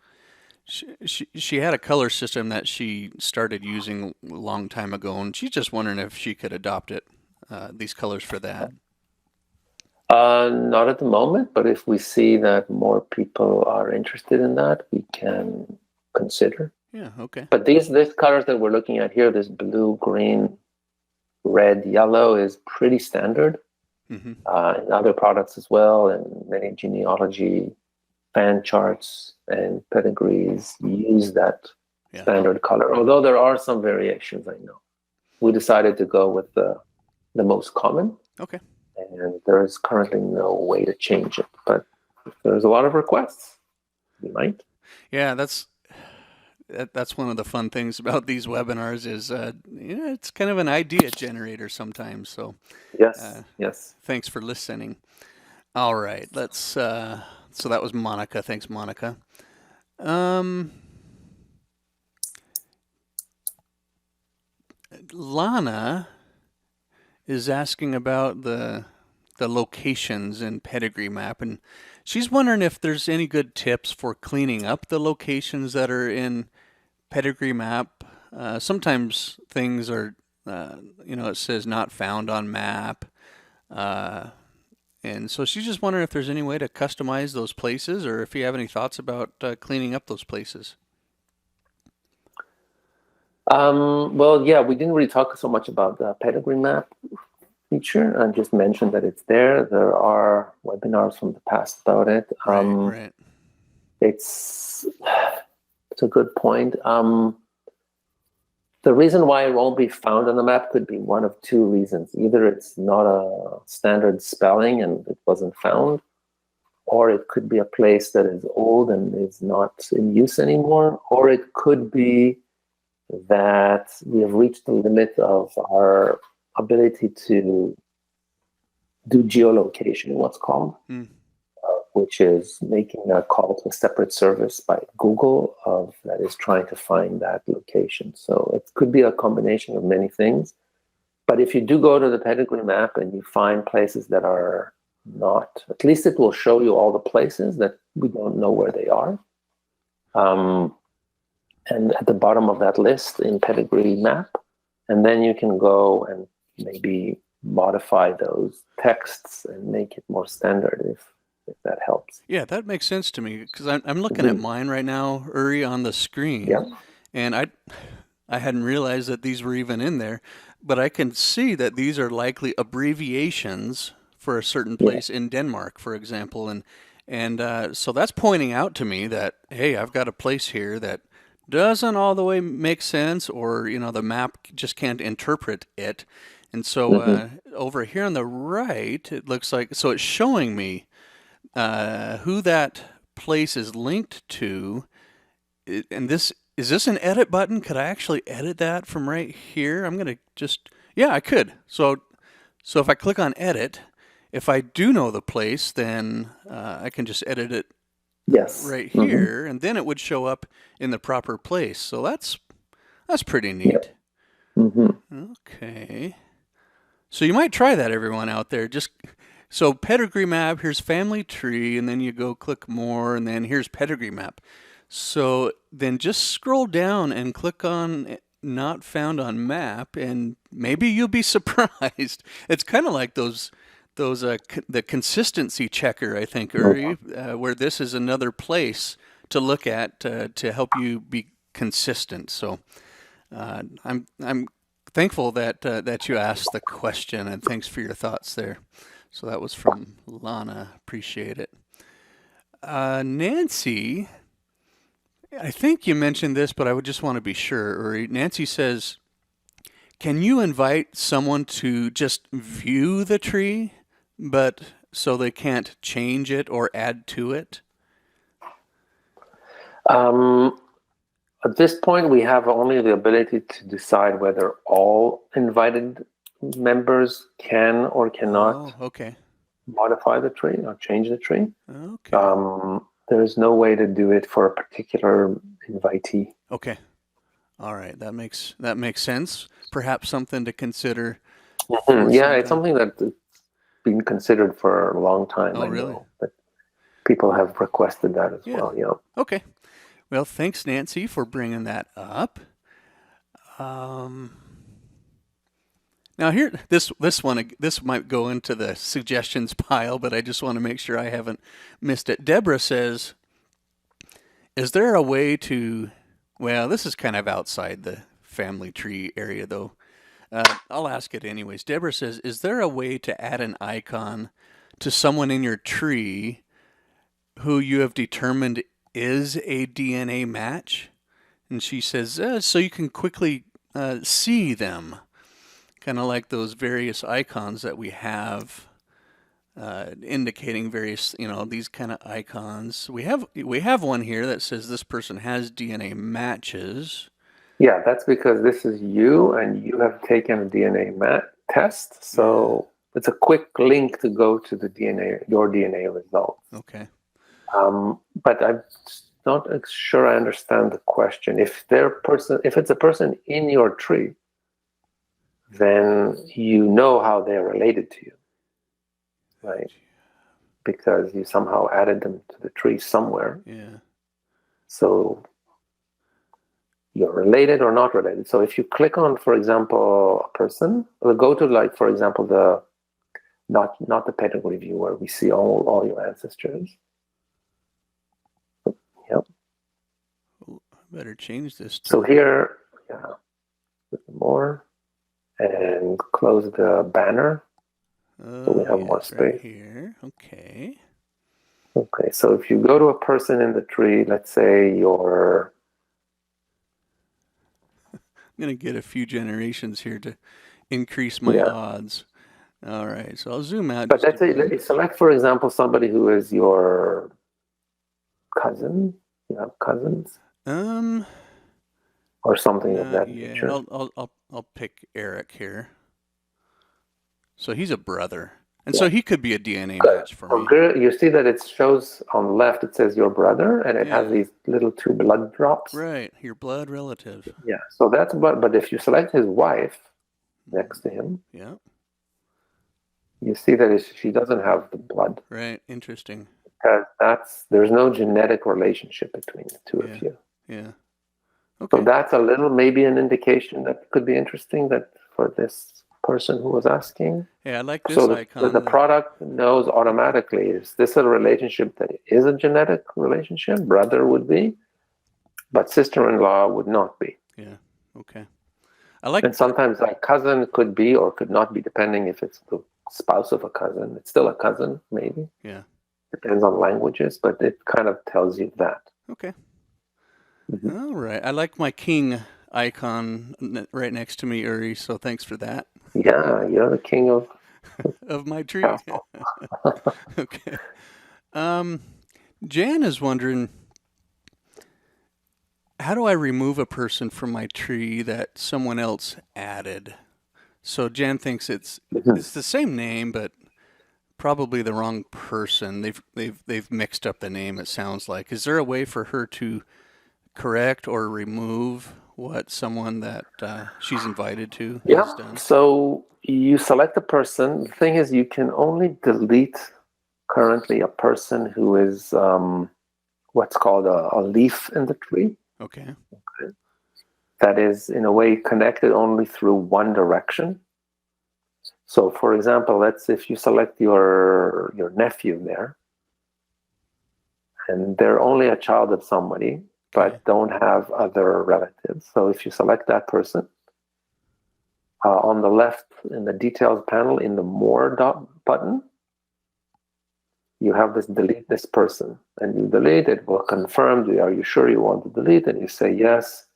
She had a color system that she started using a long time ago, and she's just wondering if she could adopt it, these colors for that. Not at the moment, but if we see that more people are interested in that, we can consider. Yeah, okay. But these colors that we're looking at here, this blue, green, red, yellow, is pretty standard in other products as well, and many genealogy fan charts and pedigrees use that standard color, although there are some variations. I know we decided to go with the most common, and there's currently no way to change it, but if there's a lot of requests, we might. Yeah, that's one of the fun things about these webinars is it's kind of an idea generator sometimes. So yes, thanks for listening. All right, let's so that was Monica. Thanks, Monica. Lana is asking about the locations in Pedigree Map, and she's wondering if there's any good tips for cleaning up the locations that are in Pedigree Map. Sometimes things are, it says not found on map. And so she's just wondering if there's any way to customize those places, or if you have any thoughts about cleaning up those places. Well, yeah, we didn't really talk so much about the Pedigree Map feature. I just mentioned that it's there. There are webinars from the past about it. Right. It's a good point. The reason why it won't be found on the map could be one of two reasons. Either it's not a standard spelling and it wasn't found, or it could be a place that is old and is not in use anymore, or it could be that we have reached the limit of our ability to do geolocation, what's called, which is making a call to a separate service by Google that is trying to find that location. So it could be a combination of many things. But if you do go to the Pedigree Map and you find places that are not, at least it will show you all the places that we don't know where they are. And at the bottom of that list in Pedigree Map, and then you can go and maybe modify those texts and make it more standard if that helps. Yeah, that makes sense to me, because I'm looking at mine right now, Uri, on the screen, and I hadn't realized that these were even in there, but I can see that these are likely abbreviations for a certain place in Denmark, for example, and so that's pointing out to me that, hey, I've got a place here that doesn't all the way make sense, or the map just can't interpret it. And so over here on the right, it looks like, so it's showing me who that place is linked to. And is this an edit button? Could I actually edit that from right here? I'm going to I could. So if I click on edit, if I do know the place, then I can just edit it right here, and then it would show up in the proper place. So that's pretty neat. Okay. So you might try that, everyone out there. So Pedigree Map, here's Family Tree, and then you go click More, and then here's Pedigree Map. So then just scroll down and click on Not Found on Map, and maybe you'll be surprised. It's kind of like the consistency checker, I think, Uri, where this is another place to look at to help you be consistent. So I'm thankful that that you asked the question, and thanks for your thoughts there. So that was from Lana. Appreciate it. Nancy, I think you mentioned this, but I would just want to be sure. Uri. Nancy says, can you invite someone to just view the tree, but so they can't change it or add to it? At this point, we have only the ability to decide whether all invited members can or cannot modify the tree or change the tree. Okay. There is no way to do it for a particular invitee. Okay. All right. That makes sense. Perhaps something to consider. Yeah, it's something that's been considered for a long time. Oh, really? But people have requested that as well. Yeah. Okay. Well, thanks, Nancy, for bringing that up. Now here, this might go into the suggestions pile, but I just want to make sure I haven't missed it. Deborah says, is there a way to, well, this is kind of outside the family tree area though. I'll ask it anyways. Deborah says, is there a way to add an icon to someone in your tree who you have determined is a DNA match? And she says, so you can quickly see them. Kind of like those various icons that we have indicating various, these kind of icons. We have one here that says this person has DNA matches. Yeah, that's because this is you and you have taken a DNA test. So it's a quick link to go to the your DNA results. Okay. But I'm not sure I understand the question. If it's a person in your tree, then you know how they're related to you, right? Because you somehow added them to the tree somewhere. Yeah. So you're related or not related. So if you click on, for example, a person, we'll go to, like, for example, the not the pedigree view where we see all your ancestors. Yep. Better change this. So here, more, and close the banner. So we have more space. Right here. Okay. Okay. So if you go to a person in the tree, let's say you're. I'm gonna get a few generations here to increase my odds. All right. So I'll zoom out. But let's say select, for example, somebody who is your cousin. You have cousins. Or something of that nature. I'll pick Eric here. So he's a brother, and so he could be a DNA match for me. You see that it shows on the left. It says your brother, and it has these little 2 blood drops. Right, your blood relative. Yeah. So that's but if you select his wife next to him, you see that she doesn't have the blood. Right. Interesting. Because there's no genetic relationship between the two of you. Yeah. Okay. So that's a little, maybe an indication that could be interesting that for this person who was asking. Yeah, I like this icon. So the product knows automatically, is this a relationship that is a genetic relationship? Brother would be, but sister-in-law would not be. Yeah. Okay. And sometimes a cousin could be or could not be, depending if it's the spouse of a cousin. It's still a cousin, maybe. Yeah. Depends on languages, but it kind of tells you that. Okay. All right. I like my king icon right next to me, Uri, so thanks for that. Yeah, you're the king of my tree. Okay. Jan is wondering, how do I remove a person from my tree that someone else added? So Jan thinks it's the same name, but probably the wrong person. They've mixed up the name, it sounds like. Is there a way for her to correct or remove what someone that she's invited to has done? So you select a person. The thing is, you can only delete currently a person who is what's called a leaf in the tree. Okay. That is, in a way, connected only through one direction. So, for example, if you select your nephew there, and they're only a child of somebody, but don't have other relatives. So if you select that person, on the left in the details panel in the more button, you have this delete this person, and you delete it. Will confirm, are you sure you want to delete? And you say yes,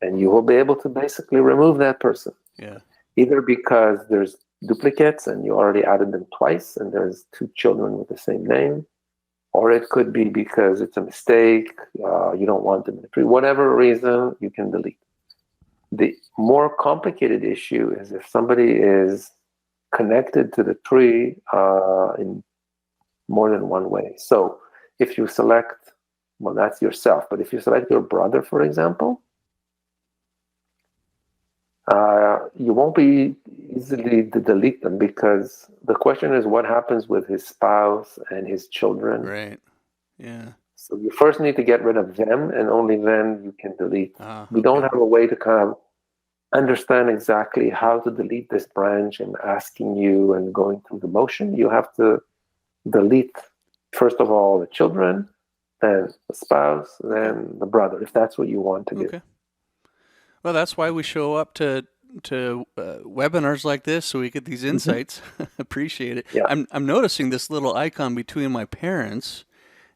and you will be able to basically remove that person. Yeah. Either because there's duplicates and you already added them twice and there's 2 children with the same name, or it could be because it's a mistake, you don't want them in the tree. Whatever reason, you can delete. The more complicated issue is if somebody is connected to the tree in more than one way. So if you select, well, that's yourself, but if you select your brother, for example, you won't be easily to delete them, because the question is what happens with his spouse and his children. Right. Yeah. So you first need to get rid of them, and only then you can delete. We Okay. don't have a way to kind of understand exactly how to delete this branch and asking you and going through the motion. You have to delete, first of all, the children, then the spouse, then the brother, if that's what you want to do. Okay. Well, that's why we show up to webinars like this, so we get these insights. Appreciate it. Yeah. I'm noticing this little icon between my parents,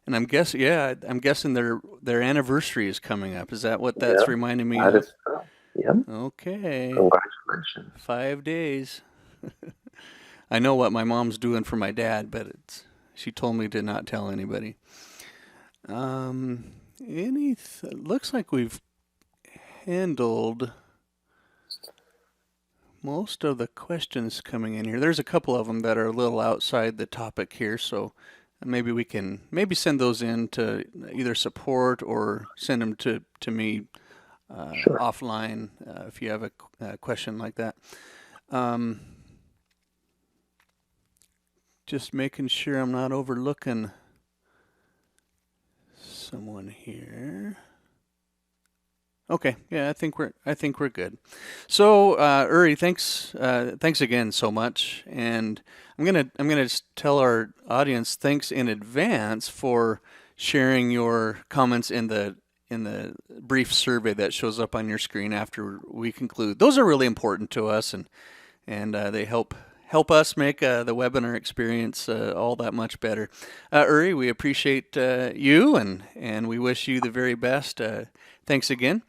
and I'm guessing their anniversary is coming up. Is that what that's reminding me that of? Is true. Yeah. Okay. Congratulations. 5 days. I know what my mom's doing for my dad, but she told me to not tell anybody. Looks like we've handled most of the questions coming in here. There's a couple of them that are a little outside the topic here, so maybe we can send those in to either support or send them to me Sure. offline if you have a question like that. Just making sure I'm not overlooking someone here. Okay, yeah, I think we're good. So, Uri, thanks again so much, and I'm gonna just tell our audience thanks in advance for sharing your comments in the brief survey that shows up on your screen after we conclude. Those are really important to us, and they help us make the webinar experience all that much better. Uri, we appreciate you, and we wish you the very best. Thanks again.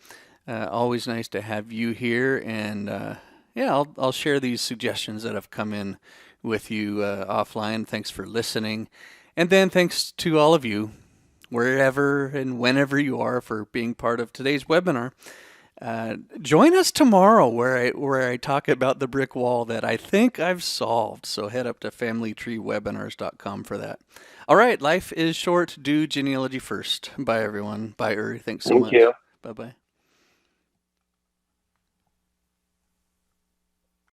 Always nice to have you here, and I'll share these suggestions that have come in with you offline. Thanks for listening, and then thanks to all of you, wherever and whenever you are, for being part of today's webinar. Join us tomorrow where I talk about the brick wall that I think I've solved. So head up to familytreewebinars.com for that. All right, life is short. Do genealogy first. Bye, everyone. Bye, Uri. Thanks so much. Thank you. Bye-bye.